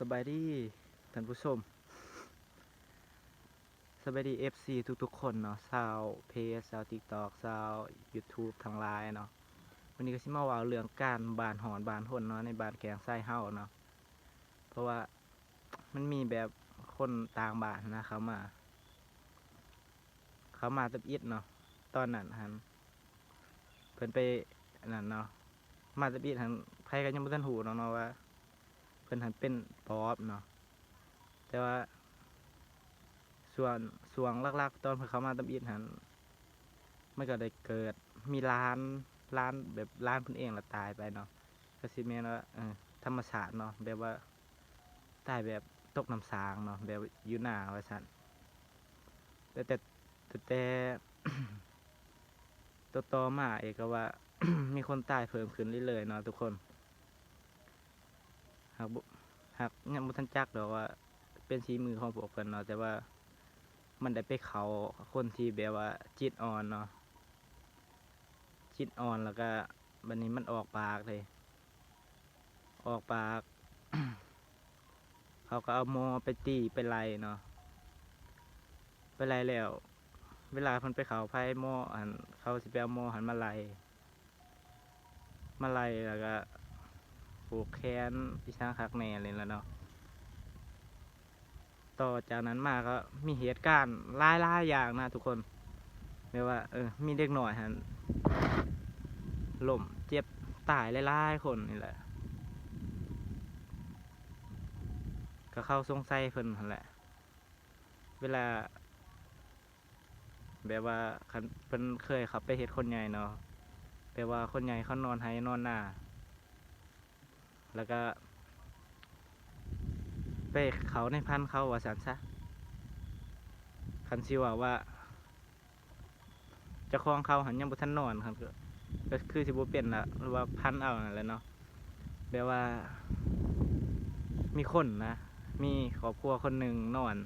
สบายดีท่านผู้ชมสบายดี FC ทุกๆคนเนาะชาวเพจชาว TikTok ชาว YouTube ทางไลน์เนาะวันนี้ก็สิมาเว้าเรื่องการบ้านหอนบ้านทนเนาะในบ้านแกงไส้เฮาเนาะเพราะว่ามันมีแบบคนต่างบ้านนะเขามาตับอิดเนาะตอนนั้นหันเพิ่นไปนั่นเนาะมาตับอิดหันใครก็ยังบ่ทันฮู้เนาะว่าเพิ่นหันเป็นปอบเนาะแต่ว่าส่วนหลักๆตอนเพิ่นเข้ามาตับอิดหันมันก็ได้เกิดมีร้านแบบร้านเพิ่นเองแล้วตายไปเนาะก็สิแม่นว่าธรรมชาติเนาะแบบว่าตายแบบตกน้ำสางเนาะแบบอยู่หน้าว่าซั่นแต่ ต่อมาเอกก็ว่า มีคนตายเพิ่มขึ้นเรื่อยๆเนาะทุกคนหากบ่หากยังบ่ทันจักดอกว่าเป็นฝีมือของพวกเพิ่นเนาะแต่ว่ามันได้ไปเข้าคนที่แบบว่าจิตอ่อนเนาะจิตอ่อนแล้วก็บัดนี้มันออกปากเลยออกปาก เขาก็เอาหม้อไปตีไปไล่เนาะไปไล่แล้วเวลาเพิ่นไปเข้าไผหม้อหันเขาสิไปเอาหม้อหันมาไล่แล้วก็ผูกแขนอีช่างคักแน่เลยล่ะเนาะต่อจากนั้นมาก็มีเหตุการณ์หลายๆอย่างนะทุกคนแบบว่ามีเด็กน้อยหันล้มเจ็บตายหลายๆคนนี่แหละก็เข้าสงสัยเพิ่นหั่นแหละเวลาแบบว่าคันเพิ่นเคยเข้าไปเฮ็ดคนใหญ่เนาะแปลว่าคนใหญ่เขานอนไห้นอนหน้าแล้วก็ไปเขาในพันเขาว่าซั่นซะคันสิว่าเจ้าของเขาหันยังบ่ทันนอนครับก็คือสิบ่เป็นละหรือว่าพันเอานั่นแหละเนาะแบบว่ามีคนนะมีครอบครัวคนหนึ่งนอน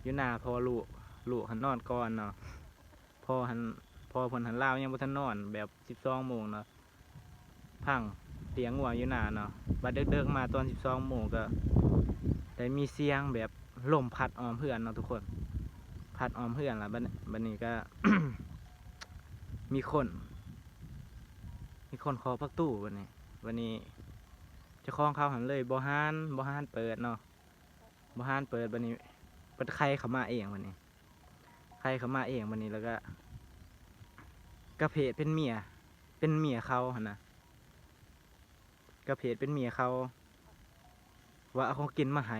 อยู่หน้าพอลูกหันนอนก่อนเนาะพอหันพอเพิ่นหันลาวยังบ่ทันนอนแบบ12 โมงเนาะพังเตียงงัวอยู่หน้าเนาะบัดดึกๆมาตอน12 โมงก็ได้มีเสียงแบบลมพัดอ้อมเฮือนเนาะทุกคนพัดอ้อมเฮือนแล้วบัดนี้ก็ มีคนเคาะประตูวันนี้เจ้าของเขาหันเลยบ่ฮานเปิดเนาะบ่ฮานเปิดบัดนี้เปิดใครเข้ามาเองวันนี้ใครเข้ามาเองวันนี้แล้วก็กระเพดเป็นเมียเขาหั่นนะกระเพดเป็นเมียเขาว่าเอาของกินมาให้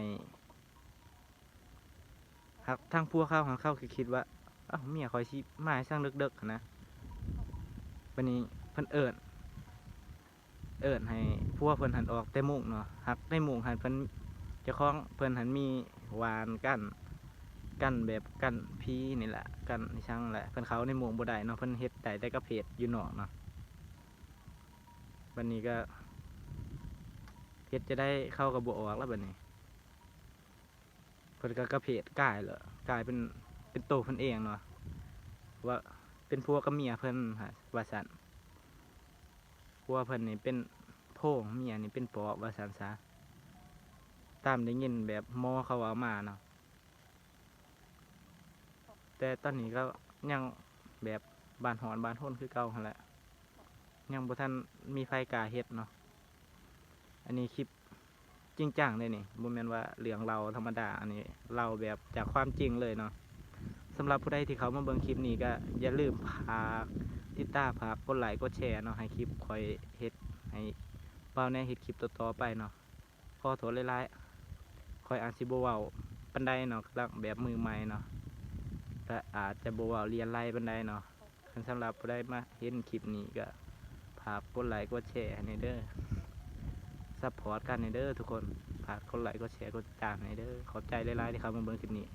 ครับทางพวกเขาหันเข้าคือคิดว่าอ้าวเมียคอยสิมาให้สร้างดึกๆหั่นนะวันนี้เพิ่นเอิ้นให้พวกเพิ่นหันออกแต่มุ้งเนาะหักในมุ้งหันเพิ่นเจ้าของเพิ่นหันมีวานกั้นแบบกั้นผีนี่แหละกั้นที่ช่างแหละเพิ่นเขาในมุ้งบ่ได้เนาะเพิ่นเฮ็ดได้แต่กระเพดอยู่นอกเนาะวันนี้ก็เฮ็ดจะได้เข้ากับบ่ออกแล้วบัดนี้เพิ่นก็กระเพดกลายเป็นโตเพิ่นเองเนาะว่าเป็นผัวกับเมียเพิ่นว่าซั่นผัวเพิ่นนี่เป็นโพงเมียนี่เป็นปอบว่าซั่นซะตามได้ยินแบบหมอเขาเอามาเนาะแต่ตอนนี้ก็ยังแบบบ้านหอนบ้านทนคือเก่าหั่นแหละยังบ่ทันมีไฟกล้าเฮ็ดเนาะอันนี้คลิปจริงจังเลยนี่บ่แม่นว่าเรื่องเราธรรมดาอันนี้เราแบบจากความจริงเลยเนาะสำหรับผู้ใดที่เขามาเบิ่งคลิปนี้ก็อย่าลืมฝากติดตามฝากกดไลค์กดแชร์เนาะให้คลิปค่อยเฮ็ดให้เบาแหน่เฮ็ดคลิปต่อๆไปเนาะขอโทษหลายๆค่อยอาจสิบ่เว้าปานใดเนาะกำลังแบบมือใหม่เนาะและอาจจะบ่เว้าเรียนไรปานใดเนาะคันสำหรับผู้ใดมาเห็นคลิปนี้ก็ฝากกดไลค์กดแชร์ให้เด้อซัพพอร์ตกันให้เด้อทุกคนฝากกดไลค์กดแชร์กดติดตามให้เด้อขอบใจหลายๆที่เข้ามาเบิ่งคลิปนี้